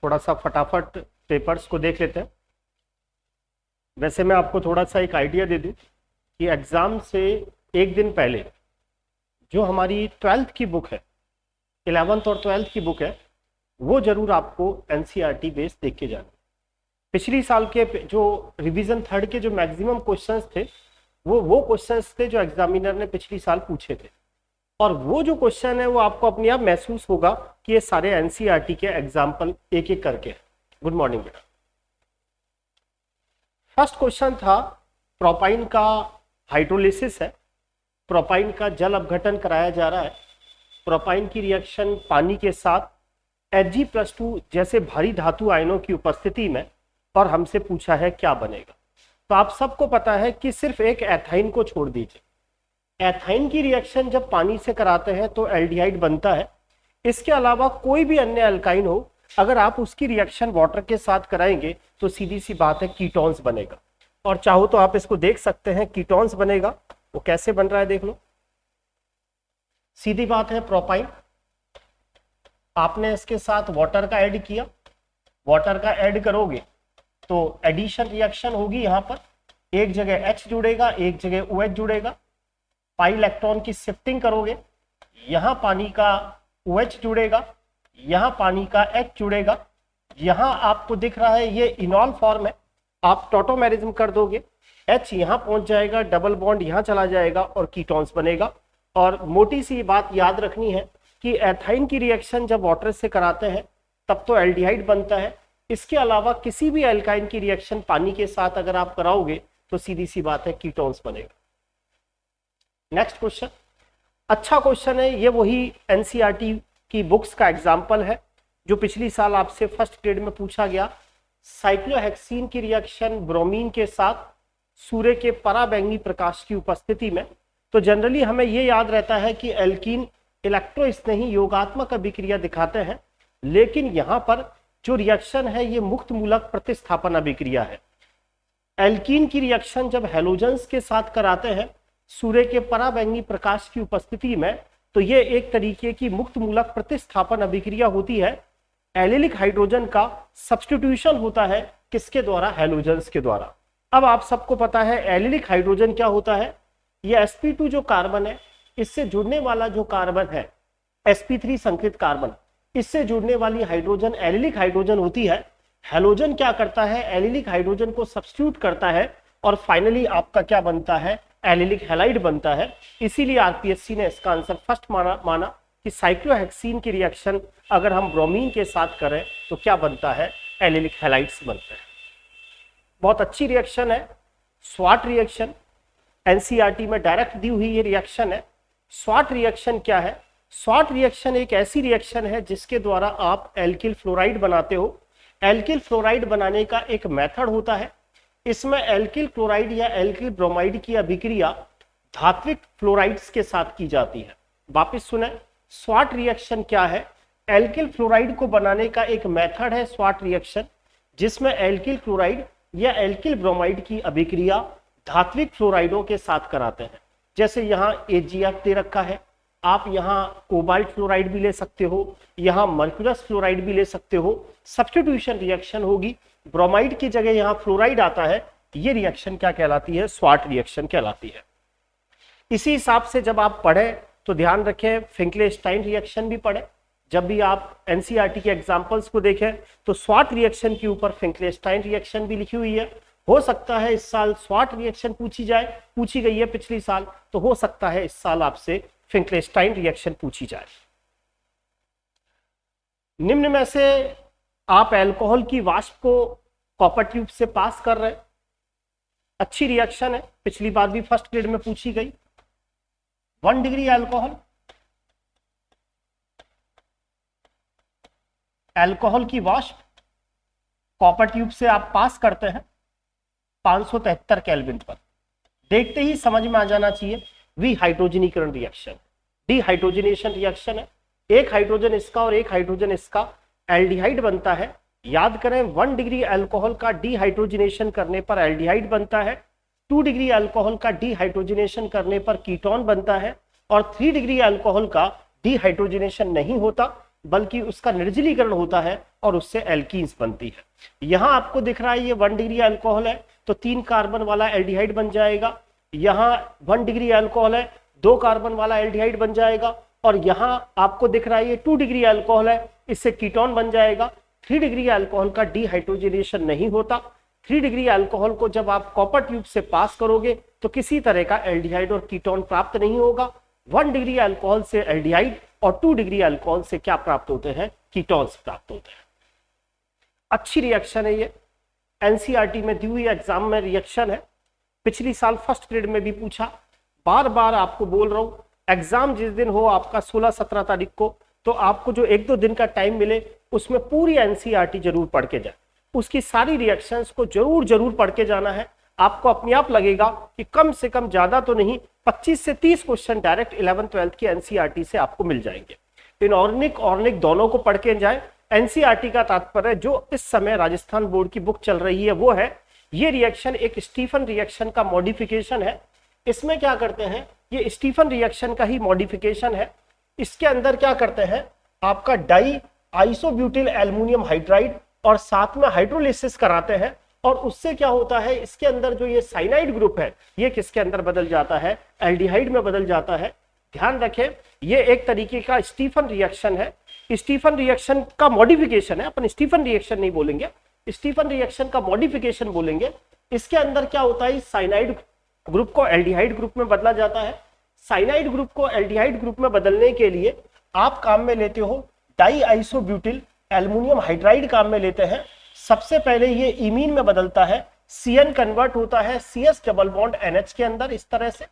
थोड़ा सा फटाफट पेपर्स को देख लेते हैं। वैसे मैं आपको थोड़ा सा एक आइडिया दे दूं कि एग्ज़ाम से एक दिन पहले जो हमारी 12th की बुक है, 11th और 12th की बुक है, वो जरूर आपको एनसीईआरटी बेस देख के जाना। पिछली साल के जो रिवीजन थर्ड के जो मैक्सिमम क्वेश्चंस थे वो क्वेश्चंस थे जो एग्जामिनर ने पिछली साल पूछे थे, और वो जो क्वेश्चन है वो आपको अपने आप महसूस होगा कि ये सारे एनसीईआरटी के एग्जाम्पल एक एक करके। गुड मॉर्निंग बेटा। फर्स्ट क्वेश्चन था प्रोपाइन का हाइड्रोलिसिस है, प्रोपाइन का जल अपघटन कराया जा रहा है, प्रोपाइन की रिएक्शन पानी के साथ Hg+2 जैसे भारी धातु आयनों की उपस्थिति में, और हमसे पूछा है क्या बनेगा। तो आप सबको पता है कि सिर्फ एक एथाइन को छोड़ दीजिए। एथाइन की रिएक्शन जब पानी से कराते हैं तो एल्डिहाइड बनता है। इसके अलावा कोई भी अन्य अल्काइन हो, अगर आप उसकी रिएक्शन वाटर के साथ कराएंगे तो सीधी सी बात है कीटोन्स बनेगा। और चाहो तो आप इसको देख सकते हैं, कीटोन्स बनेगा। वो कैसे बन रहा है देख लो। सीधी बात है, प्रोपाइन आपने इसके साथ वाटर का ऐड किया, वाटर का ऐड करोगे तो एडिशन रिएक्शन होगी। यहां पर एक जगह H जुड़ेगा, एक जगह OH जुड़ेगा। पाई इलेक्ट्रॉन की शिफ्टिंग करोगे, यहां पानी का OH जुड़ेगा, यहां पानी का H जुड़ेगा। यहां आपको दिख रहा है ये इनॉल फॉर्म है, आप टॉटोमेरिज्म कर दोगे, H यहां पहुंच जाएगा, डबल बॉन्ड यहां चला जाएगा और कीटोन्स बनेगा। और मोटी सी बात याद रखनी है कि एथाइन की रिएक्शन जब वाटर से कराते हैं तब तो एल्डिहाइड बनता है। इसके अलावा किसी भी एल्काइन की रिएक्शन पानी के साथ अगर आप कराओगे तो सीधी सी बात है कीटोन्स बनेगा। नेक्स्ट क्वेश्चन अच्छा क्वेश्चन है, ये वही एनसीईआरटी की बुक्स का एग्जाम्पल है जो पिछली साल आपसे फर्स्ट ग्रेड में पूछा गया। साइक्लोहेक्सीन की रिएक्शन ब्रोमीन के साथ सूर्य के पराबैंगनी प्रकाश की उपस्थिति में। तो जनरली हमें यह याद रहता है कि एल्कीन इलेक्ट्रोस्नेही योगात्मक अभिक्रिया दिखाते हैं, लेकिन यहां पर जो रिएक्शन है ये मुक्त मूलक प्रतिस्थापन अभिक्रिया है। एल्कीन की रिएक्शन जब हैलोजेंस के साथ कराते हैं सूर्य के पराबैंगनी प्रकाश की उपस्थिति में, तो ये एक तरीके की मुक्त मूलक प्रतिस्थापन अभिक्रिया होती है। एलिलिक हाइड्रोजन का सब्स्टिट्यूशन होता है किसके द्वारा? हैलोजेंस के द्वारा। अब आप सबको पता है एलिलिक हाइड्रोजन क्या होता है। ये sp2 जो कार्बन है, इससे जुड़ने वाला जो कार्बन है sp3 संकृत कार्बन, इससे जुड़ने वाली हाइड्रोजन एलिलिक हाइड्रोजन होती है। हैलोजन क्या करता है? एलिलिक हाइड्रोजन को सब्स्टिट्यूट करता है और फाइनली आपका क्या बनता है? एलिलिक हैलाइड बनता है। इसीलिए आरपीएससी ने इसका आंसर फर्स्ट माना कि साइक्लोहेक्सीन की रिएक्शन अगर हम ब्रोमीन के साथ करें तो क्या बनता है? एलिलिक हैलाइड्स बनते हैं। बहुत अच्छी रिएक्शन है स्वाट रिएक्शन, एनसीईआरटी में डायरेक्ट दी हुई ये रिएक्शन है। स्वाट रिएक्शन क्या है? स्वाट रिएक्शन एक ऐसी रिएक्शन है जिसके द्वारा आप एल्किल फ्लोराइड बनाते हो। एल्किल फ्लोराइड बनाने का एक मेथड होता है, इसमें एल्किल क्लोराइड या एल्किल ब्रोमाइड की अभिक्रिया धात्विक फ्लोराइड्स के साथ की जाती है। वापस सुने, स्वाट रिएक्शन क्या है? एल्किल फ्लोराइड को बनाने का एक मेथड है स्वाट रिएक्शन, जिसमें एल्किल क्लोराइड या एल्किल ब्रोमाइड की अभिक्रिया धात्विक फ्लोराइडों के साथ कराते हैं। जैसे यहाँ AgF दे रखा है, आप यहाँ कोबाल्ट फ्लोराइड भी ले सकते हो, यहाँ मर्क्यूरस फ्लोराइड भी ले सकते हो। सब्स्टिट्यूशन रिएक्शन होगी, ब्रोमाइड की जगह यहाँ फ्लोराइड आता है। ये रिएक्शन क्या कहलाती है? स्वाट रिएक्शन कहलाती है। इसी हिसाब से जब आप पढ़े तो ध्यान रखें फिंकलेस्टाइन रिएक्शन भी पढ़े। जब भी आप एनसीईआरटी के एग्जाम्पल्स को देखें तो स्वाट रिएक्शन के ऊपर फिंकलेस्टाइन रिएक्शन भी लिखी हुई है। हो सकता है इस साल स्वाट रिएक्शन पूछी जाए, पूछी गई है पिछली साल, तो हो सकता है इस साल आपसे फिंकलेस्टाइन रिएक्शन पूछी जाए। निम्न में से आप अल्कोहल की वाष्प को कॉपर ट्यूब से पास कर रहे हैं। अच्छी रिएक्शन है, पिछली बार भी फर्स्ट ग्रेड में पूछी गई। 1 डिग्री अल्कोहल की वाष्प कॉपर ट्यूब से आप पास करते हैं 573 केल्विन पर। देखते ही समझ में आ जाना चाहिए विहाइड्रोजनीकरण रिएक्शन, डिहाइड्रोजनेशन रिएक्शन है। एक हाइड्रोजन इसका और एक हाइड्रोजन इसका, एल्डिहाइड बनता है। याद करें 1 डिग्री अल्कोहल का डिहाइड्रोजनेशन करने पर एल्डिहाइड बनता है, 2 डिग्री अल्कोहल का डिहाइड्रोजनेशन करने पर कीटोन बनता है, और 3 डिग्री अल्कोहल का डिहाइड्रोजनेशन नहीं होता। बल्कि उसका निर्जलीकरण होता है और उससे एल्कीन्स बनती है। यहां आपको दिख रहा है ये 1 डिग्री अल्कोहल है तो 3 कार्बन वाला एल्डिहाइड बन जाएगा। यहां 1 डिग्री अल्कोहल है 2 कार्बन वाला एल्डिहाइड बन जाएगा। और यहां आपको दिख रहा है ये 2 डिग्री अल्कोहल है, इससे कीटोन बन जाएगा। 3 डिग्री अल्कोहल का डिहाइड्रोजनेशन नहीं होता। 3 डिग्री अल्कोहल को जब आप कॉपर ट्यूब से पास करोगे तो किसी तरह का एल्डिहाइड और कीटोन प्राप्त नहीं होगा। 1 डिग्री अल्कोहल से एल्डिहाइड और 2 डिग्री अल्कोहल से क्या प्राप्त होते हैं, कीटोन्स प्राप्त होते हैं। अच्छी रिएक्शन है ये, एनसीईआरटी में दी हुई एग्जाम में रिएक्शन है, पिछली साल फर्स्ट ग्रेड में भी पूछा। बार बार आपको बोल रहा हूं, एग्जाम जिस दिन हो आपका 16-17 तारीख को, तो आपको जो 1-2 दिन का टाइम मिले उसमें पूरी एनसीईआरटी जरूर पढ़ के जाए, उसकी सारी रिएक्शंस को जरूर पढ़ के जाना है। आपको अपने आप लगेगा कि कम से कम ज्यादा तो नहीं 25 से 30 क्वेश्चन डायरेक्ट 11th-12th की एनसीईआरटी से आपको मिल जाएंगे। इनऑर्गेनिक ऑर्गेनिक दोनों को पढ़ के जाए। एनसीईआरटी का तात्पर्य जो इस समय राजस्थान बोर्ड की बुक चल रही है वो है, ये रिएक्शन एक स्टीफन रिएक्शन का मॉडिफिकेशन है। इसमें क्या करते हैं, ये स्टीफन रिएक्शन का ही मॉडिफिकेशन है। इसके अंदर क्या करते हैं, आपका डाई आइसोब्यूटिल एल्युमिनियम हाइड्राइड और साथ में हाइड्रोलिसिस कराते हैं और उससे क्या होता है, इसके अंदर जो ये साइनाइड ग्रुप है ये किसके अंदर बदल जाता है, एल्डिहाइड में बदल जाता है। ध्यान रखें, ये एक तरीके का स्टीफन रिएक्शन है। स्टीफन रिएक्शन का मॉडिफिकेशन है, अपन स्टीफन रिएक्शन नहीं बोलेंगे, स्टीफन रिएक्शन का मॉडिफिकेशन बोलेंगे। इसके अंदर क्या होता है, साइनाइड ग्रुप को एल्डिहाइड ग्रुप में बदला जाता है। साइनाइड ग्रुप को एल्डिहाइड ग्रुप में बदलने के लिए आप काम में लेते हो डाई आइसोब्यूटिल एल्युमिनियम हाइड्राइड काम में लेते हैं। सबसे पहले ये इमीन में बदलता है, CN कन्वर्ट होता है CS डबल बॉन्ड NH के अंदर इस तरह से,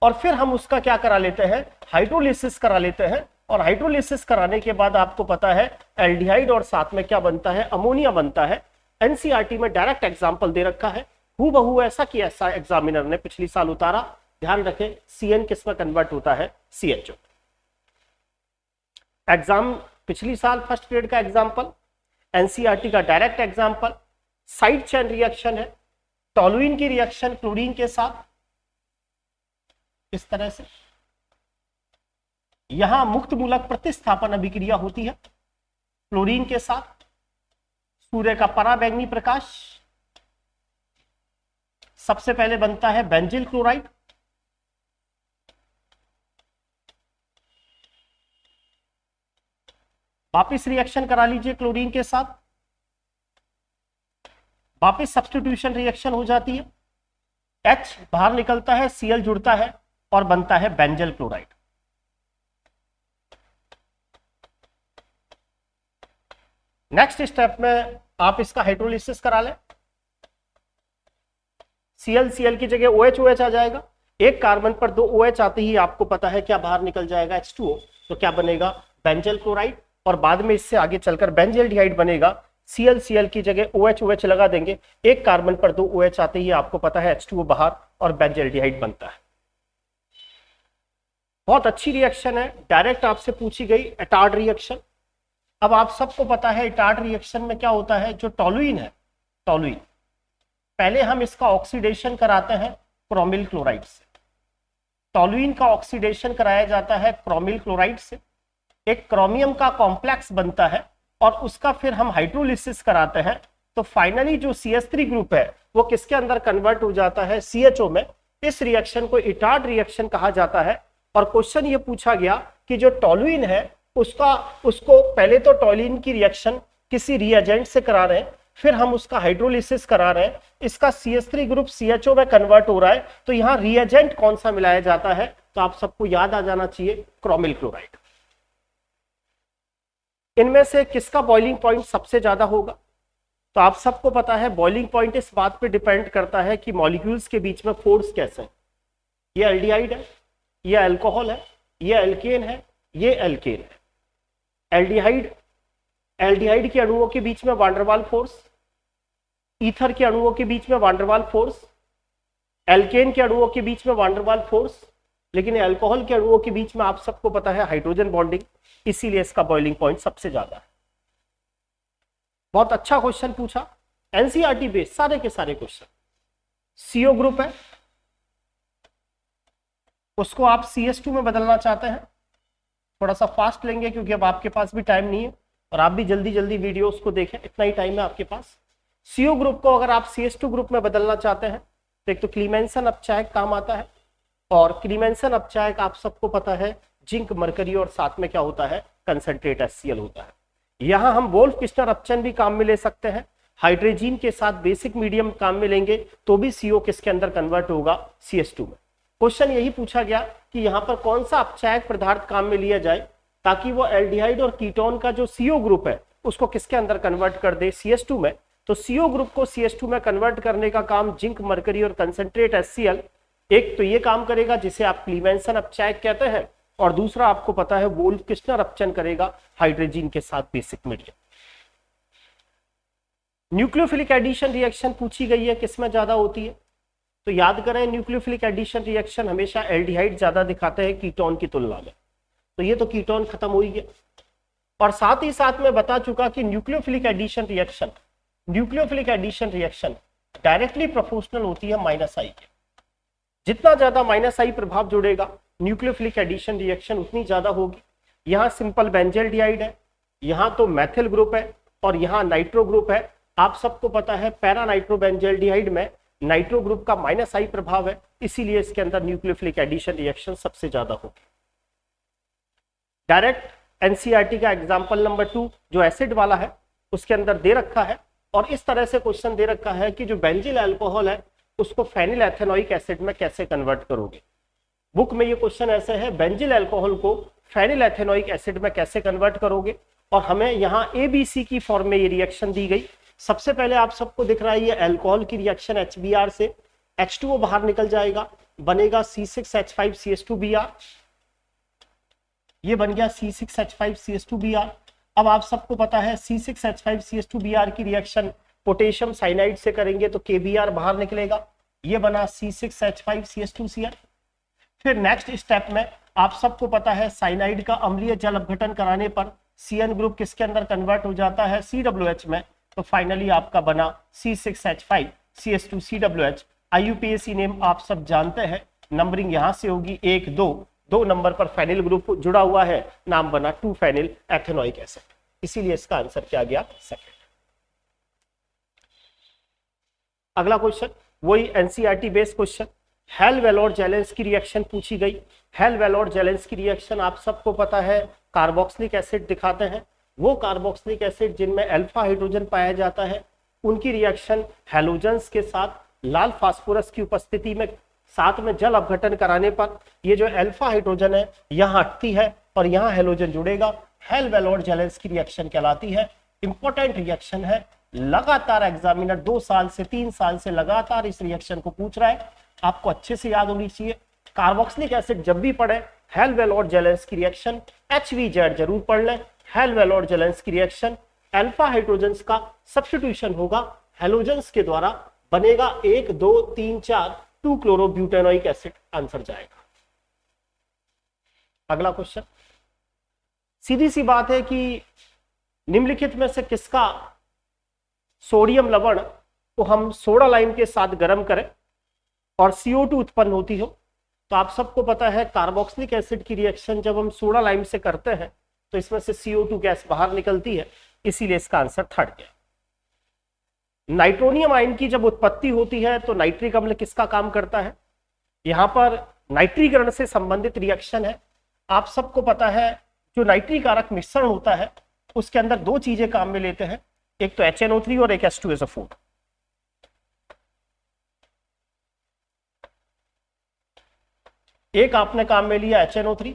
और फिर हम उसका क्या करा लेते हैं, हाइड्रोलिसिस करा लेते हैं। और हाइड्रोलिसिस कराने के बाद आपको पता है एल्डिहाइड और साथ में क्या बनता है, अमोनिया बनता है। एनसीईआरटी में डायरेक्ट एग्जांपल दे रखा है, हूबहू ऐसा कि ऐसा एग्जामिनर ने पिछली साल उतारा। ध्यान रखें, CN किस में कन्वर्ट होता है, CHO। एग्जाम पिछली साल फर्स्ट ग्रेड का एग्जाम्पल, एनसीईआरटी का direct example side chain reaction है। टोलुइन की रिएक्शन क्लोरीन के साथ इस तरह से, यहां मुक्त मूलक प्रतिस्थापन अभिक्रिया होती है क्लोरीन के साथ। सूर्य का पराबैंगनी प्रकाश, सबसे पहले बनता है बेंजिल क्लोराइड, वापिस रिएक्शन करा लीजिए क्लोरीन के साथ, वापिस सब्स्टिट्यूशन रिएक्शन हो जाती है, H बाहर निकलता है, Cl जुड़ता है और बनता है बेंजल क्लोराइड। नेक्स्ट स्टेप में आप इसका हाइड्रोलिसिस करा लें, Cl की जगह OH आ जाएगा। एक कार्बन पर 2 OH आते ही आपको पता है क्या बाहर निकल जाएगा, H2O। तो क्या बनेगा, बेंजल क्लोराइड, और बाद में इससे आगे चलकर बेंजल्डिहाइड बनेगा। Cl की जगह OH लगा देंगे, एक कार्बन पर 2 OH आते ही आपको पता है H2O बाहर और बेंजल्डिहाइड बनता है। बहुत अच्छी रिएक्शन है, डायरेक्ट आपसे पूछी गई एटार्ड रिएक्शन। अब आप सबको पता है एटार्ड रिएक्शन में क्या होता है, जो टोलुइन है, टोलुइन पहले हम इसका ऑक्सीडेशन कराते हैं क्रोमिल क्लोराइड से। टोलुइन का ऑक्सीडेशन कराया जाता है क्रोमिल क्लोराइड से, एक क्रोमियम का कॉम्प्लेक्स बनता है और उसका फिर हम हाइड्रोलिसिस कराते हैं। तो फाइनली जो CH3 ग्रुप है वो किसके अंदर कन्वर्ट हो जाता है, CHO में। इस रिएक्शन को एटार्ड रिएक्शन कहा जाता है। और क्वेश्चन ये पूछा गया कि जो टोलुइन है उसको पहले तो टोलुइन की रिएक्शन किसी रिएजेंट से करा रहे हैं, फिर हम उसका हाइड्रोलिसिस करा रहे हैं, इसका CH3 ग्रुप CHO में कन्वर्ट हो रहा है। तो यहाँ रिएजेंट कौन सा मिलाया जाता है, तो आप सबको याद आ जाना चाहिए क्रोमिल क्लोराइड। इनमें से किसका बॉइलिंग पॉइंट सबसे ज्यादा होगा, तो आप सबको पता है बॉइलिंग पॉइंट इस बात पे डिपेंड करता है कि मॉलिक्यूल्स के बीच में फोर्स कैसे है। ये एल्डिहाइड है, ये अल्कोहल है, ये एल्केन है, ये एल्केन है। एल्डिहाइड के अणुओं के बीच में वान डेर वाल फोर्स, ईथर के अणुओं के बीच में वान डेर वाल फोर्स, एल्केन के अणुओं के बीच में वान डेर वाल फोर्स, लेकिन अल्कोहल के अणुओं के बीच में आप सबको पता है हाइड्रोजन बॉन्डिंग, इसीलिए इसका बॉइलिंग पॉइंट सबसे ज्यादा है। बहुत अच्छा क्वेश्चन पूछा, एनसीईआरटी बेस्ड सारे के सारे क्वेश्चन। CO ग्रुप है, उसको आप CH2 में बदलना चाहते हैं, थोड़ा सा फास्ट लेंगे क्योंकि अब आपके पास भी टाइम नहीं है और आप भी जल्दी जल्दी वीडियोस को देखें, इतना ही टाइम है आपके पास। CO ग्रुप को अगर आप CS2 ग्रुप में बदलना चाहते हैं तो एक तो क्लीमेंसन अपचायक काम आता है, और क्लीमेंसन अपचायक आप सबको पता है जिंक मरकरी और साथ में क्या होता है कंसंट्रेट HCl होता है। यहाँ हम वोल्फ किस्टनर अपचन भी काम में ले सकते हैं, हाइड्रोजीन के साथ बेसिक मीडियम काम में लेंगे तो भी CO किसके अंदर कन्वर्ट होगा CS2 में। क्वेश्चन यही पूछा गया कि यहाँ पर कौन सा अपचायक पदार्थ काम में लिया जाए ताकि वो एल्डिहाइड और कीटोन का जो CO ग्रुप है उसको किसके अंदर कन्वर्ट कर दे CS2 में। तो CO ग्रुप को CS2 में कन्वर्ट करने का काम जिंक मरकरी और कंसंट्रेट HCl एक तो ये काम करेगा जिसे आप क्लीमेंसन अपचायक कहते हैं, और दूसरा आपको पता है वोल्फ किस्टनर अपचन करेगा हाइड्रोजीन के साथ basic medium. Nucleophilic addition reaction पूछी गई है, किसमें ज्यादा होती है? तो याद करें न्यूक्लियोफिलिक एडिशन रिएक्शन हमेशा एल्डिहाइड ज्यादा दिखाते हैं कीटोन की तुलना में, तो ये तो कीटोन खत्म हो ही गया। और साथ ही साथ में बता चुका कि nucleophilic addition reaction directly proportional होती है -I के। जितना ज्यादा -I प्रभाव जुड़ेगा न्यूक्लियोफिलिक एडिशन रिएक्शन उतनी ज्यादा होगी। यहाँ सिंपल बेंजल्डिहाइड है, यहाँ तो मैथिल ग्रुप है और यहाँ नाइट्रो ग्रुप है। आप सबको पता है पैरा नाइट्रोबेंजल्डिहाइड में नाइट्रो ग्रुप का -I प्रभाव है, इसीलिए इसके अंदर न्यूक्लियोफिलिक एडिशन रिएक्शन सबसे ज्यादा होगी। डायरेक्ट NCERT का एग्जाम्पल नंबर 2 जो एसिड वाला है उसके अंदर दे रखा है, और इस तरह से क्वेश्चन दे रखा है कि जो बेंजिल अल्कोहल है उसको फेनिल एथेनोइक एसिड में कैसे कन्वर्ट करोगे। बुक में ये क्वेश्चन ऐसे है, बेंजिल अल्कोहल को फेनिल एथेनोइक एसिड में कैसे कन्वर्ट करोगे, और हमें यहाँ ABC की फॉर्म में ये रिएक्शन दी गई। सबसे पहले आप सबको दिख रहा है ये अल्कोहल की रिएक्शन HBr से H2O बाहर निकल जाएगा, बनेगा C6H5CH2Br, ये बन गया C6H5CH2Br। अब आप सबको पता है C6H5CH2Br की रिएक्शन पोटेशियम साइनाइड से करेंगे तो KBr बाहर निकलेगा, ये बना C6H5CH2Cl। फिर नेक्स्ट स्टेप में आप सबको पता है साइनाइड का अम्लीय जल अपघटन कराने पर CN ग्रुप किसके अंदर कन्वर्ट हो जाता है CWH में, तो फाइनली आपका बना C6H5CH2CWH। IUPAC नेम आप सब जानते हैं, नंबरिंग यहां से होगी 1 2, 2 नंबर पर फेनिल ग्रुप जुड़ा हुआ है, नाम बना 2 फेनिल एथेनोइक एसिड, इसीलिए इसका आंसर क्या गया सेकंड। अगला क्वेश्चन वही NCERT बेस्ड क्वेश्चन, हेल-वेलोर जेलेंस की रिएक्शन पूछी गई। हेल-वेलोर जेलेंस की रिएक्शन आप सबको पता है कार्बोक्सिलिक एसिड दिखाते हैं, वो कार्बोक्सिलिक एसिड जिनमें अल्फा हाइड्रोजन पाया जाता है उनकी रिएक्शन हैलोजेंस के साथ लाल फास्फोरस की उपस्थिति में साथ में जल अपघटन कराने पर ये जो अल्फा हाइड्रोजन है यहाँ हटती है और यहाँ हैलोजन जुड़ेगा, हेल-वेलोर जेलेंस की रिएक्शन कहलाती है। इंपॉर्टेंट रिएक्शन है, लगातार एग्जामिनर 2 साल से 3 साल से लगातार इस रिएक्शन को पूछ रहा है, आपको अच्छे से याद होनी चाहिए। कार्बोक्सिलिक एसिड जब भी पढ़े हेल-वेलोर जेलेंस की रिएक्शन HVZ जरूर पढ़ लें। हेल-वेलोर जेलेंस की रिएक्शन अल्फा हाइड्रोजन्स का सब्स्टिट्यूशन होगा हैलोजेंस के द्वारा, बनेगा 1 2 3 4 2 क्लोरोब्यूटेनोइक एसिड, आंसर जाएगा। अगला क्वेश्चन, सीधी सी बात है कि निम्नलिखित में से किसका सोडियम लवण को हम सोडा लाइम के साथ गर्म करें और CO2 उत्पन्न होती हो। तो आप सबको पता है कार्बोक्सिलिक एसिड की रिएक्शन जब हम सोडा लाइम से करते हैं तो इसमें से CO2 गैस बाहर निकलती है, इसीलिए इसका आंसर थर्ड गया। नाइट्रोनियम आयन की जब उत्पत्ति होती है तो नाइट्रिक अम्ल किसका काम करता है? यहां पर नाइट्रीकरण से संबंधित रिएक्शन है। आप सबको पता है जो नाइट्रीकारक मिश्रण होता है उसके अंदर 2 चीजें काम में लेते हैं, एक तो HNO3 और एक H2SO4। एक आपने काम में लिया HNO3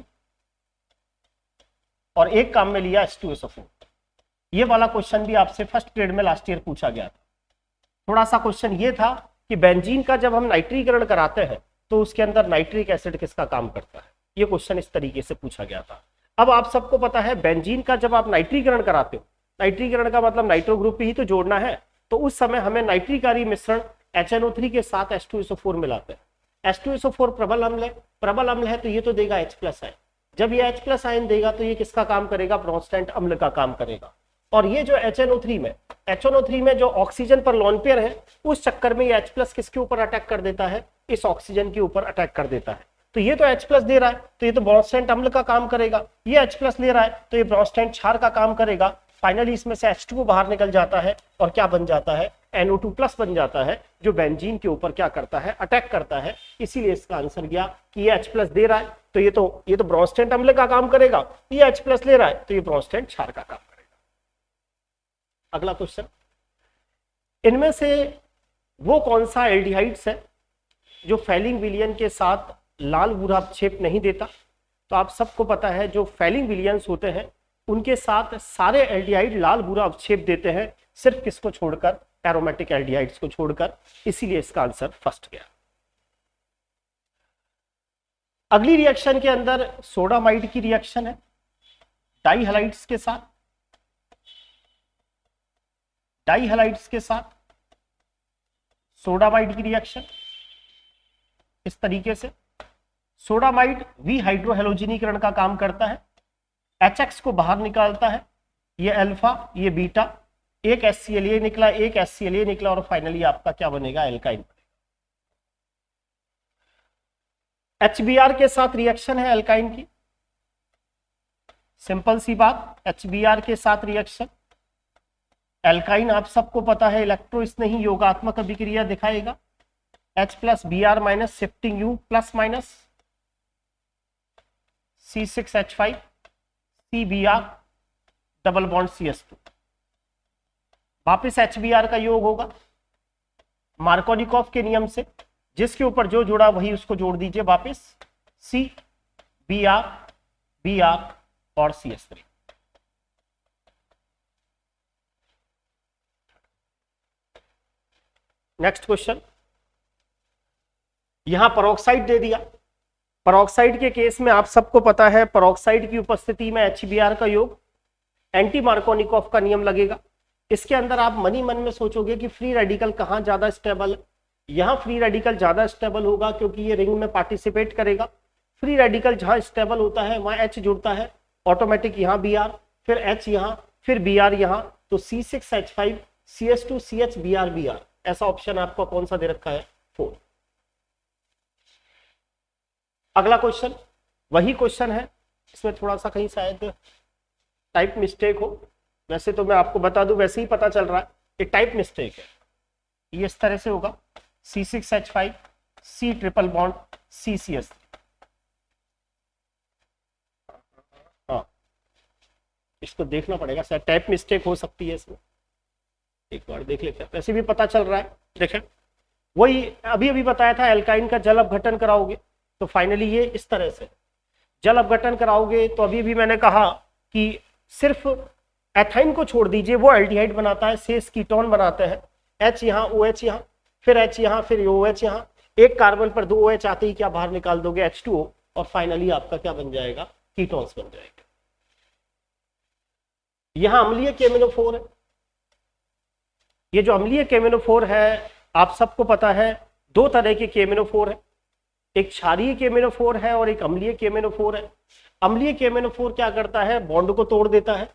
और एक काम में लिया H2SO4। ये वाला क्वेश्चन भी आपसे फर्स्ट ग्रेड में लास्ट ईयर पूछा गया था। थोड़ा सा क्वेश्चन ये था कि बेंजीन का जब हम नाइट्रीकरण कराते हैं तो उसके अंदर नाइट्रिक एसिड किसका काम करता है, ये क्वेश्चन इस तरीके से पूछा गया था। अब आप सबको पता है बेंजीन का जब आप नाइट्रीकरण कराते हो, नाइट्रीकरण का मतलब नाइट्रो ग्रुप ही तो जोड़ना है, तो उस समय हमें नाइट्रीकारी मिश्रण HNO3 के साथ H2SO4 मिलाते हैं। H2SO4 प्रबल अम्ल है, प्रबल अम्ल है तो ये तो देगा H+ आयन, जब ये H+ आयन देगा तो ये किसका काम करेगा, ब्रोंस्टेंट अम्ल का काम करेगा। और ये जो HNO3 में जो ऑक्सीजन पर लोन पेयर है उस चक्कर में ये H+ किसके ऊपर अटैक कर देता है, इस ऑक्सीजन के ऊपर अटैक कर देता है। तो ये तो H प्लस दे रहा है, तो ये तो ब्रोंस्टेंट अम्ल का काम करेगा, ये H प्लस ले रहा है तो ये ब्रोंस्टेंट क्षार का काम करेगा। फाइनली इसमें से H2O बाहर निकल जाता है और क्या बन जाता है, NO2 प्लस बन जाता है, जो बेंजीन के ऊपर क्या करता है, अटैक करता है। इसीलिए इसका आंसर गया कि ये H प्लस दे रहा है तो ये तो ब्रोंस्टेंट अम्ल का काम करेगा, ये H प्लस ले रहा है तो ये ब्रोंस्टेंट क्षार का काम करेगा। अगला क्वेश्चन, इनमें से वो कौन सा एल्डिहाइड्स है जो फैलिंग विलियन के साथ लाल भूरा अवक्षेप नहीं देता? तो आप सबको पता है जो फैलिंग विलियंस होते हैं उनके साथ सारे एल्डिहाइड लाल भूरा अवक्षेप देते हैं, सिर्फ किसको छोड़कर, एरोमेटिक एल्डिहाइड्स को छोड़कर। इसीलिए इसका आंसर फर्स्ट गया। अगली रिएक्शन के अंदर सोडामाइड की रिएक्शन है डाइहलाइड्स के साथ, डाइहलाइड्स के साथ सोडामाइड की रिएक्शन इस तरीके से। सोडामाइड वी हाइड्रोहेलोजिनीकरण का काम करता है, HX को बाहर निकालता है, ये अल्फा ये बीटा, एक HCl निकला, एक HCl निकला और फाइनली आपका क्या बनेगा, एल्काइन। HBr के साथ रिएक्शन है एल्काइन की, सिंपल सी बात, HBr के साथ रिएक्शन। एल्काइन आप सबको पता है इलेक्ट्रो नहीं योगात्मक अभिक्रिया दिखाएगा, H plus Br minus shifting U plus minus C6H5 CBr double bond CS2, वापिस HBr का योग होगा मार्कोनिकॉफ के नियम से, जिसके ऊपर जो जुड़ा वही उसको जोड़ दीजिए वापिस, C Br Br और CS3। नेक्स्ट क्वेश्चन, यहां परऑक्साइड दे दिया। परऑक्साइड के केस में आप सबको पता है परऑक्साइड की उपस्थिति में HBr का योग एंटी मार्कोनिकॉफ का नियम लगेगा। इसके अंदर आप मन ही मन में सोचोगे कि फ्री रेडिकल कहां ज्यादा स्टेबल है, यहां फ्री रेडिकल ज्यादा स्टेबल होगा क्योंकि ये रिंग में पार्टिसिपेट करेगा। फ्री रेडिकल जहां स्टेबल होता है वहां H जुड़ता है, ऑटोमेटिक यहां Br, फिर H यहां, फिर Br यहां, तो C6H5 CS2 CH Br Br, ऐसा ऑप्शन आपको कौन सा दे रखा है, 4। अगला क्वेश्चन वही क्वेश्चन है, इसमें थोड़ा सा कहीं शायद टाइप मिस्टेक हो, वैसे तो मैं आपको बता दूं वैसे ही पता चल रहा है, ये टाइप मिस्टेक है। ये इस तरह से होगा C6H5 C triple bond CCS। हाँ, इसको देखना पड़ेगा, शायद टाइप मिस्टेक हो सकती है इसमें, एक बार देख लेते हैं। वैसे भी पता चल रहा है, देखें वही अभी अभी बताया था, एल्काइन का जल अपघटन कराओगे तो फाइनली ये इस तरह से जल अपघटन कराओगे, तो अभी भी मैंने कहा कि सिर्फ एथाइन को छोड़ दीजिए, वो एल्डिहाइड बनाता है, शेष कीटोन बनाते हैं, H यहाँ OH यहाँ, फिर H यहाँ, फिर OH यहाँ, एक कार्बन पर 2 OH आते ही क्या बाहर निकाल दोगे, H2O, और फाइनली आपका क्या बन जाएगा, कीटोन्स बन जाएगा। यहाँ अम्लीय केमिनोफोर है, ये जो अम्लीय केमिनोफोर है आप सबको पता है दो तरह के केमिनोफोर है, एक क्षारीय केमिनोफोर है और एक अम्लीय केमिनोफोर है। अम्लीय केमिनोफोर क्या करता है, बॉन्ड को तोड़ देता है,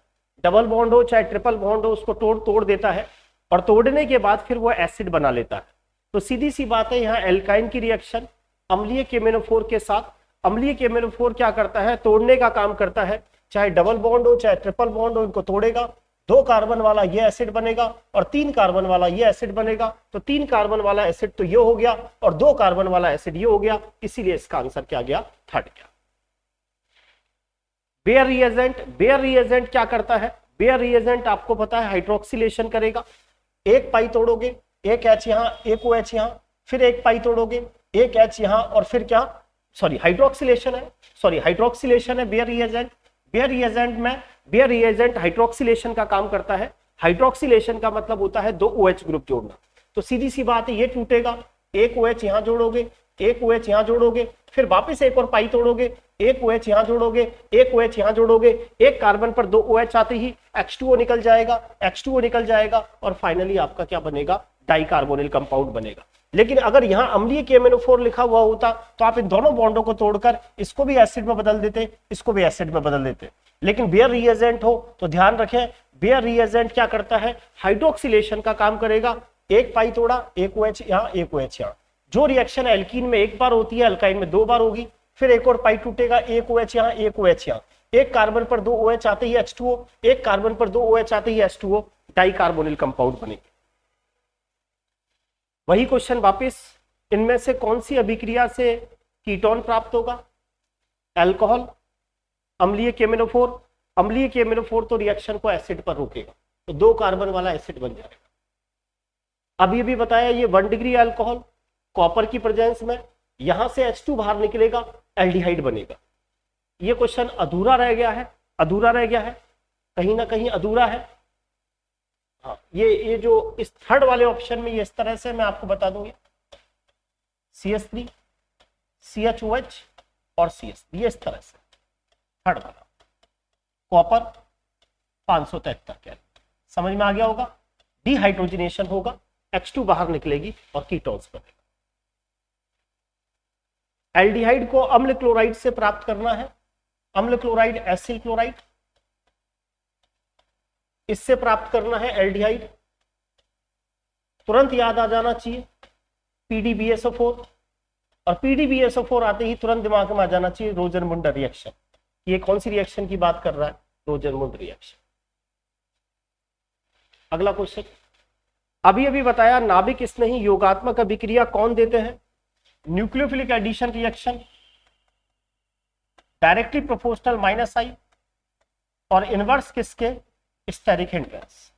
डबल बॉन्ड हो चाहे ट्रिपल बॉन्ड हो उसको तोड़ देता है, और तोड़ने के बाद फिर वो एसिड बना लेता है। तो सीधी सी बात है, यहाँ एल्काइन की रिएक्शन अम्लीय केमिनोफोर के साथ, अम्लीय केमिनोफोर क्या करता है, तोड़ने का काम करता है, चाहे डबल बॉन्ड हो चाहे ट्रिपल बॉन्ड हो, इनको तोड़ेगा, 2 कार्बन वाला ये एसिड बनेगा और 3 कार्बन वाला ये एसिड बनेगा, तो 3 कार्बन वाला एसिड तो ये हो गया और 2 कार्बन वाला एसिड ये हो गया, इसीलिए इसका आंसर क्या गया, 3rd गया। बेयर रिएजेंट, बेयर रिएजेंट क्या करता है, बेयर रिएजेंट आपको पता है हाइड्रोक्सिलेशन करेगा, एक पाई तोड़ोगे, एक H यहाँ, एक OH यहाँ, फिर एक पाई तोड़ोगे, एक H यहाँ, और फिर क्या, सॉरी हाइड्रोक्सिलेशन है बेयर रिएजेंट। बेयर रिएजेंट में बेयर रिएजेंट हाइड्रोक्सिलेशन का काम करता है, हाइड्रोक्सिलेशन का मतलब होता है 2 OH ग्रुप जोड़ना। तो सीधी सी बात है, ये टूटेगा, एक OH यहाँ जोड़ोगे, एक OH यहाँ जोड़ोगे, फिर वापस एक और पाई तोड़ोगे, एक OH यहाँ जोड़ोगे, एक OH यहाँ जोड़ोगे, एक कार्बन पर 2 OH आते ही H2O निकल जाएगा, और फाइनली आपका क्या बनेगा, डाइकार्बोनिल कंपाउंड बनेगा। लेकिन अगर यहाँ अम्लीय केमिनोफोर लिखा हुआ होता तो आप इन दोनों बॉन्डों को तोड़कर इसको भी एसिड में बदल देते, इसको भी एसिड में बदल देते। लेकिन बेयर रिएजेंट हो तो ध्यान रखें, बेयर रिएजेंट क्या करता है, हाइड्रोक्सिलेशन का काम करेगा, एक पाई तोड़ा, एक OH यहाँ, एक OH यहाँ। जो रिएक्शन एल्कीन में एक बार होती है, अल्काइन में 2 बार होगी, फिर एक और पाई टूटेगा, एक OH यहाँ, एक OH यहाँ, एक कार्बन पर 2 OH आते ही H2O, एक कार्बन पर 2 OH आते ही H2O, डाई कार्बोनिल कंपाउंड बनेंगे। वही क्वेश्चन वापस, इनमें से कौन सी अभिक्रिया से कीटोन प्राप्त होगा? अल्कोहल, अम्लीय केमिनोफोर। अम्लीय केमिनोफोर तो रिएक्शन को एसिड पर रोकेगा, तो 2 कार्बन वाला एसिड बन जाएगा। अभी भी बताया ये 1 डिग्री अल्कोहल कॉपर की प्रेजेंस में, यहां से H2 बाहर निकलेगा, एल्डिहाइड बनेगा। ये क्वेश्चन अधूरा रह गया है, अधूरा रह गया है, कहीं ना कहीं अधूरा है। हाँ, ये जो इस थर्ड वाले ऑप्शन में ये इस तरह से मैं आपको बता दूंगी, CH3, CHOH और CS, ये इस तरह से थर्ड वाला। कॉपर 573 कैलोरी, समझ में आ गया होगा। डिहाइड्रोजनेशन होगा, H2 बाहर निकलेगी और कीटोन्स बनेगा। एल्डिहाइड को अम्ल क्लोराइड से प्राप्त करना है, अम्ल क्लोराइड एसिल क्लोराइड, इससे प्राप्त करना है एल्डिहाइड। तुरंत याद आ जाना चाहिए PDBSO4, और PDBSO4 आते ही तुरंत दिमाग में आ जाना चाहिए रोजरमुंडर रिएक्शन। ये कौन सी रिएक्शन की बात कर रहा है? रोजरमुंड रिएक्शन। अगला क्वेश्चन, अभी बताया नाभिक स्नेही योगात्मक अभिक्रिया कौन देते हैं? Nucleophilic addition reaction, directly proportional -I, और इनवर्स किसके? Steric hindrance.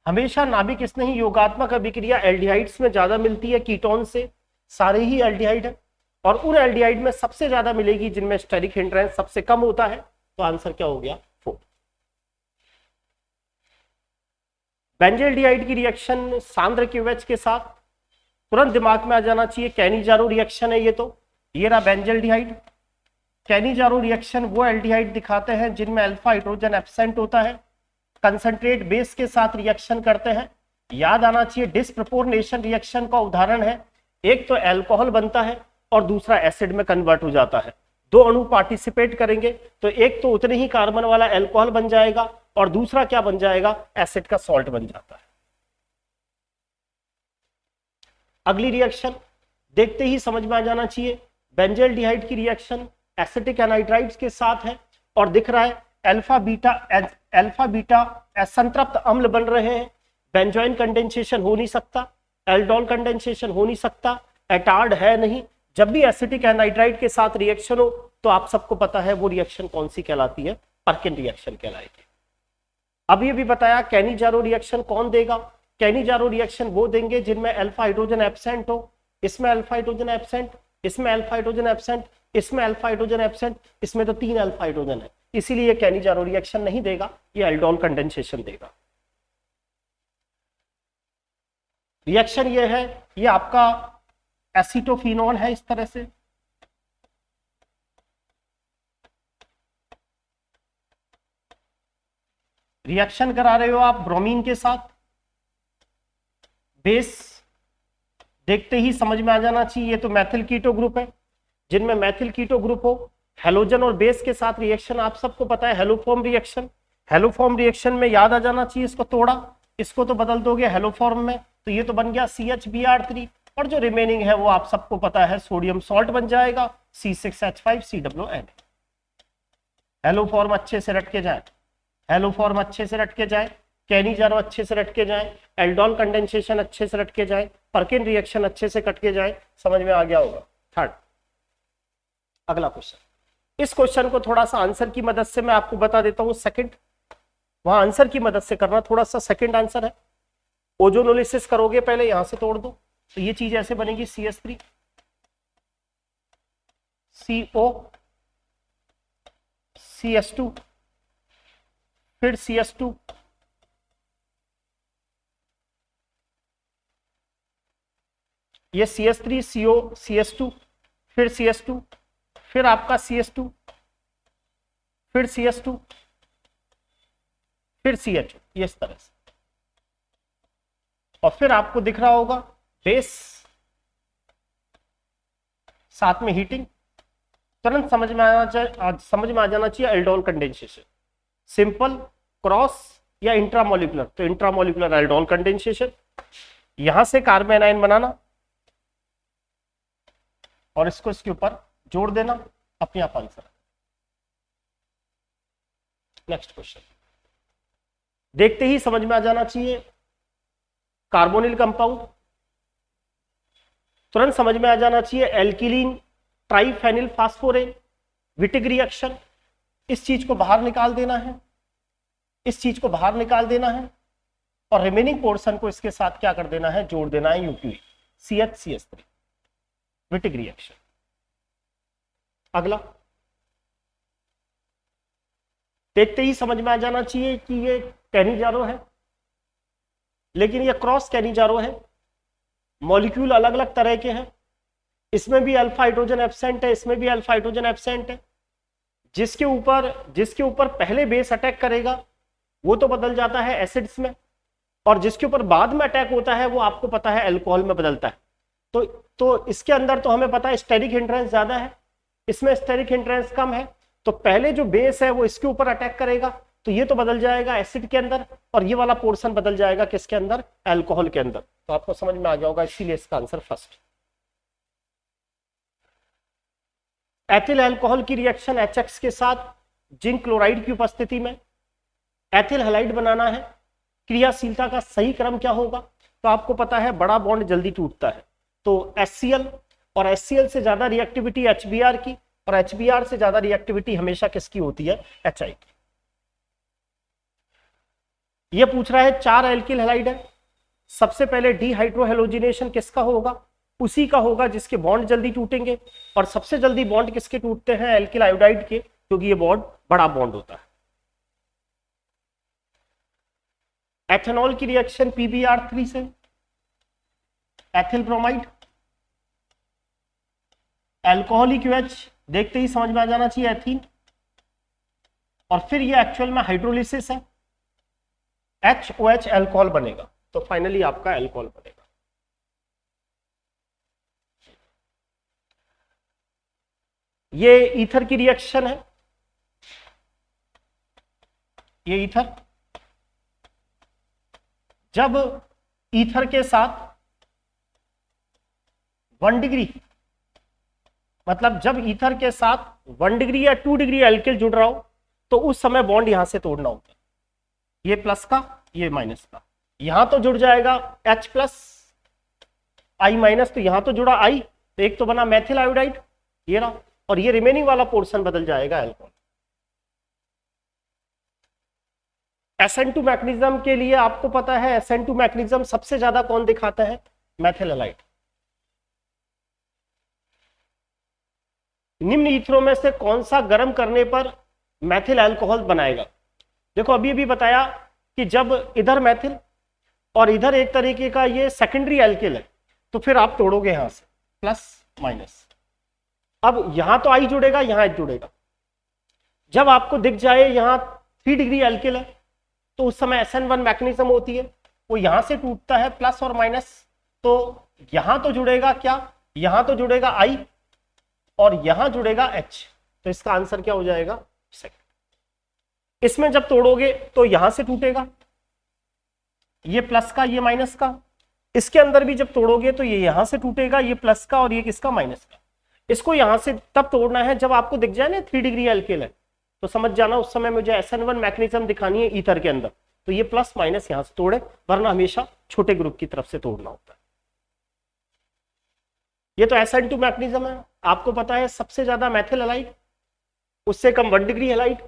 हमेशा नाभिक स्नेही योगात्मक अभिक्रिया एल्डिहाइड्स में ज्यादा मिलती है कीटोन से, सारे ही एल्डिहाइड है, और उन एल्डिहाइड में सबसे ज्यादा मिलेगी जिनमें स्टेरिक हिंड्रेंस सबसे कम होता है। तो आंसर क्या हो गया? 4। बेंजल्डिहाइड की रिएक्शन सांद्र QH के साथ, तुरंत दिमाग में आ जाना चाहिए कैनिजारो रिएक्शन है। ये रहा बेंजल्डिहाइड। कैनिजारो रिएक्शन वो एल्डिहाइड दिखाते हैं जिनमें अल्फा हाइड्रोजन एब्सेंट होता है, कंसंट्रेट बेस के साथ रिएक्शन करते हैं। याद आना चाहिए डिस्प्रपोर्शनेशन रिएक्शन का उदाहरण है, एक तो अल्कोहल बनता है और दूसरा एसिड में कन्वर्ट हो जाता है। 2 अणु पार्टिसिपेट करेंगे तो एक तो उतने ही कार्बन वाला अल्कोहल बन जाएगा और दूसरा क्या बन जाएगा? एसिड का सॉल्ट बन जाता है। अगली रिएक्शन देखते ही समझ में आ जाना चाहिए, बेंजल्डिहाइड की रिएक्शन एसिटिक एनहाइड्राइड्स के साथ है और दिख रहा है अल्फा बीटा असंतृप्त अम्ल बन रहे हैं। बेंजोइन कंडेंसेशन हो नहीं सकता, एल्डोल कंडेंसेशन हो नहीं सकता, एटार्ड है नहीं। जब भी एसिटिक एनहाइड्राइड के साथ रिएक्शन हो तो आप सबको पता है वो रिएक्शन कौन सी कहलाती है? पर्किन रिएक्शन कहलाएगी। अभी भी बताया कैनिजारो रिएक्शन कौन देगा? कैनिजारो रिएक्शन वो देंगे जिनमें अल्फा हाइड्रोजन एब्सेंट हो। इसमें अल्फा हाइड्रोजन एब्सेंट, इसमें अल्फा हाइड्रोजन एब्सेंट, इसमें अल्फा हाइड्रोजन एब्सेंट, इसमें तो 3 अल्फा हाइड्रोजन है, इसीलिए कैनिजारो रिएक्शन नहीं देगा, ये एल्डोल कंडेंसेशन देगा। रिएक्शन ये है, ये आपका एसीटोफिनोल है इस तरह से, रिएक्शन करा रहे हो आप ब्रोमीन के साथ। बेस देखते ही समझ में आ जाना चाहिए, ये तो मैथिल कीटो ग्रुप है। जिनमें मैथिल कीटो ग्रुप हो, हेलोजन और बेस के साथ रिएक्शन आप सबको पता है हेलोफॉर्म रिएक्शन। हेलोफॉर्म रिएक्शन में याद आ जाना चाहिए, इसको तोड़ा, इसको तो बदल दोगे हेलोफॉर्म में, तो ये तो बन गया CHBr3, और जो रिमेनिंग है वो आप सबको पता है सोडियम सॉल्ट बन जाएगा C6H5COONA। हेलोफॉर्म अच्छे से रट के जाए, हेलोफॉर्म अच्छे से रट के जाए, कैनिजारो अच्छे से रट के जाए, एल्डोल कंडेंसेशन अच्छे से रट के जाए, पर्किन रिएक्शन अच्छे से कट के जाए। समझ में आ गया होगा। थर्ड, अगला क्वेश्चन, इस क्वेश्चन को थोड़ा सा आंसर की मदद से मैं आपको बता देता हूं। सेकंड, वहां आंसर की मदद से करना, थोड़ा सा सेकंड आंसर है। ओजोनोलिसिस करोगे पहले, यहां से तोड़ दो तो ये चीज ऐसे बनेगी CH3 CO CH2 फिर CH2 ये CH3 CO CH2 फिर CH2 फिर आपका CH2 फिर CH2 फिर CH2, ये इस तरह से। और फिर आपको दिख रहा होगा बेस साथ में हीटिंग, तुरंत समझ में आ जाना चाहिए एल्डोल कंडेंसेशन। सिंपल, क्रॉस या इंट्रामोलिकुलर, तो इंट्रामोलिकुलर एल्डोल कंडेंसेशन। यहां से कार्बन आयन बनाना और इसको इसके ऊपर जोड़ देना, अपने आप आंसर। नेक्स्ट क्वेश्चन देखते ही समझ में आ जाना चाहिए, कार्बोनिल कंपाउंड, तुरंत समझ में आ जाना चाहिए, एल्किलीन ट्राइफेनिल फास्फोरेट, विटिक रिएक्शन। इस चीज को बाहर निकाल देना है, इस चीज को बाहर निकाल देना है, और रिमेनिंग पोर्शन को इसके साथ क्या कर देना है, जोड़ देना है, यूक्यू CH3, विटिक रिएक्शन। अगला देखते ही समझ में आ जाना चाहिए कि ये कैनिजारो है, लेकिन ये क्रॉस कैनिजारो है, मॉलिक्यूल अलग अलग तरह के हैं, इसमें भी अल्फा हाइड्रोजन एब्सेंट है, इसमें भी अल्फा हाइड्रोजन एब्सेंट है। जिसके ऊपर पहले बेस अटैक करेगा वो तो बदल जाता है एसिड्स में, और जिसके ऊपर बाद में अटैक होता है वो आपको पता है अल्कोहल में बदलता है। तो इसके अंदर तो हमें पता है स्टेरिक हिंड्रेंस ज्यादा है, इसमें स्टेरिक हिंड्रेंस कम है, तो पहले जो बेस है वो इसके ऊपर अटैक करेगा, तो ये तो बदल जाएगा एसिड के अंदर, और ये वाला पोर्शन बदल जाएगा किसके अंदर, अल्कोहल के अंदर। तो आपको समझ में आ गया होगा, इसीलिए इसका आंसर फर्स्ट। एथिल अल्कोहल की रिएक्शन HX के साथ जिंक क्लोराइड की उपस्थिति में एथिल हैलाइड बनाना है, क्रियाशीलता का सही क्रम क्या होगा, तो आपको पता है बड़ा बॉन्ड जल्दी टूटता है, तो HCl, और HCl से ज्यादा रिएक्टिविटी HBr की, और HBr से ज्यादा रिएक्टिविटी हमेशा किसकी होती है, HI की। ये पूछ रहा है 4 एल्किल हैलाइड है, सबसे पहले डीहाइड्रोहेलोजिनेशन किसका होगा, उसी का होगा जिसके बॉन्ड जल्दी टूटेंगे, और सबसे जल्दी बॉन्ड किसके टूटते हैं, एल्किल आयोडाइड के, क्योंकि ये बॉन्ड बड़ा बॉन्ड होता है। एथेनॉल की रिएक्शन PbR3 से एथिल ब्रोमाइड, अल्कोहलिक OH देखते ही समझ में आ जाना चाहिए, एथीन, और फिर ये एक्चुअल में हाइड्रोलिसिस है, HOH अल्कोहल बनेगा, तो फाइनली आपका अल्कोहल बनेगा। ये ईथर की रिएक्शन है, ये ईथर, जब ईथर के साथ 1 डिग्री, मतलब जब ईथर के साथ 1 डिग्री या 2 डिग्री एल्किल जुड़ रहा हो, तो उस समय बॉन्ड यहां से तोड़ना होता है, ये प्लस का, ये माइनस का, यहां तो जुड़ जाएगा H प्लस I माइनस, तो यहां तो जुड़ा I, तो एक तो बना मेथिल आयोडाइड, ये रहा, और ये रिमेनिंग वाला पोर्शन बदल जाएगा अल्कोहल। SN2 मैकेनिज्म के लिए आपको पता है SN2 मैकेनिज्म सबसे ज्यादा कौन दिखाता है, मेथिल हैलाइड। निम्न ईथरों में से कौन सा गर्म करने पर मेथिल अल्कोहल बनाएगा, देखो अभी अभी बताया कि जब इधर मेथिल और इधर एक तरीके का ये सेकेंडरी एल्किल है, तो फिर आप तोड़ोगे यहां से प्लस माइनस, अब यहां तो I जुड़ेगा, यहां H जुड़ेगा, जब आपको दिख जाए यहां 3 डिग्री एल्किल है, तो उस समय SN1 मैकेनिज्म होती है, वो यहां से टूटता है प्लस और माइनस, तो यहां तो जुड़ेगा क्या, यहां तो जुड़ेगा I और यहां जुड़ेगा H, तो इसका आंसर क्या हो जाएगा, सेकंड। इसमें जब तोड़ोगे तो यहां से टूटेगा, ये प्लस का, ये माइनस का, इसके अंदर भी जब तोड़ोगे तो ये यहां से टूटेगा, ये प्लस का और ये किसका, माइनस का। इसको यहां से तब तोड़ना है जब आपको दिख जाए ना 3 डिग्री एल्किल है, तो समझ जाना उस समय मुझे SN1 मैकेनिज्म दिखानी है ईथर के अंदर, तो ये प्लस माइनस यहां से तोड़े, वरना हमेशा छोटे ग्रुप की तरफ से तोड़ना होता है। ये तो SN2 मैकेनिज्म है, आपको पता है सबसे ज्यादा मेथिल हैलाइड, उससे कम 1 डिग्री हैलाइड,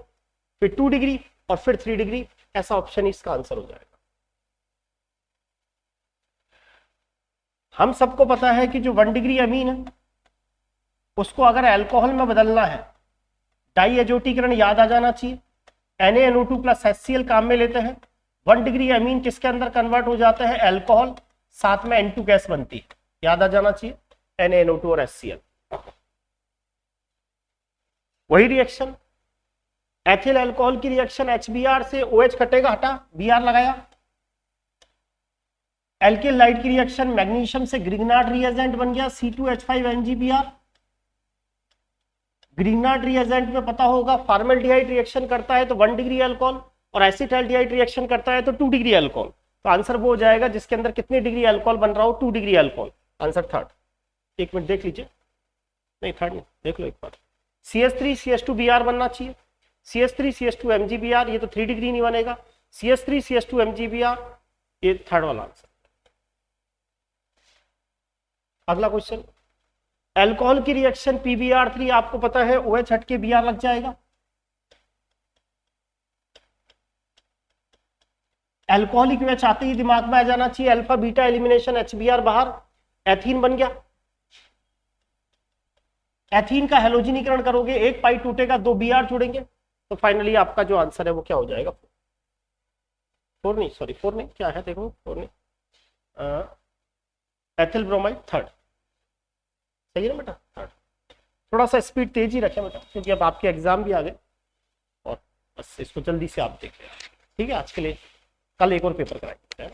फिर 2 डिग्री और फिर 3 डिग्री, ऐसा ऑप्शन इसका आंसर हो जाएगा। हम सबको पता है कि जो 1 डिग्री अमीन है उसको अगर अल्कोहल में बदलना है, डाई एजोटीकरण याद आ जाना चाहिए, NaNO2 प्लस HCl काम में लेते हैं, 1 डिग्री अमीन किसके अंदर कन्वर्ट हो जाता है, अल्कोहल, साथ में N2 गैस बनती है, याद आ जाना चाहिए, NaNO2 और HCl। वही रिएक्शन एथिल अल्कोहल की रिएक्शन HBr से OH कटेगा, हटा, Br लगाया। एल्किल लाइट की रिएक्शन मैग्नीशियम से ग्रिग्नार्ड रिएजेंट बन गया C2H5NgBr। ग्रिग्नार्ड रिएजेंट में पता होगा फॉर्मल्डिहाइड रिएक्शन करता है तो 1 डिग्री अल्कोहल, और एसिटाल्डिहाइड रिएक्शन करता है तो 2 डिग्री अल्कोहल, तो आंसर वो हो जाएगा जिसके अंदर कितने डिग्री अल्कोहल बन रहा हो, 2 डिग्री अल्कोहल, आंसर थर्ड। एक मिनट देख लीजिए, नहीं थर्ड नहीं, देख लो एक बार, CH3 CH2Br बनना चाहिए, CH3 CH2 MgBr, ये तो 3 डिग्री नहीं बनेगा, CH3 CH2 MgBr, ये थर्ड वाला आंसर। अगला क्वेश्चन, अल्कोहल की रिएक्शन PbR3 आपको पता है OH हट के Br लग जाएगा, अल्कोहलिक OH आते ही दिमाग में आ जाना चाहिए अल्फा बीटा एलिमिनेशन, HBr बाहर, एथीन बन गया, एथीन का हेलोजिनीकरण करोगे, एक पाई टूटेगा, 2 Br जुड़ेंगे, तो फाइनली आपका जो आंसर है वो क्या हो जाएगा, 4 नहीं, सॉरी 4 नहीं, क्या है देखो 4 नहीं, एथिल ब्रोमाइड थर्ड, सही है ना बेटा, थर्ड। थोड़ा सा स्पीड तेज ही रखें बेटा, क्योंकि अब आपके एग्जाम भी आ गए और बस इसको जल्दी से आप देख लें, ठीक है। आज के लिए कल एक और पेपर कराएंगे।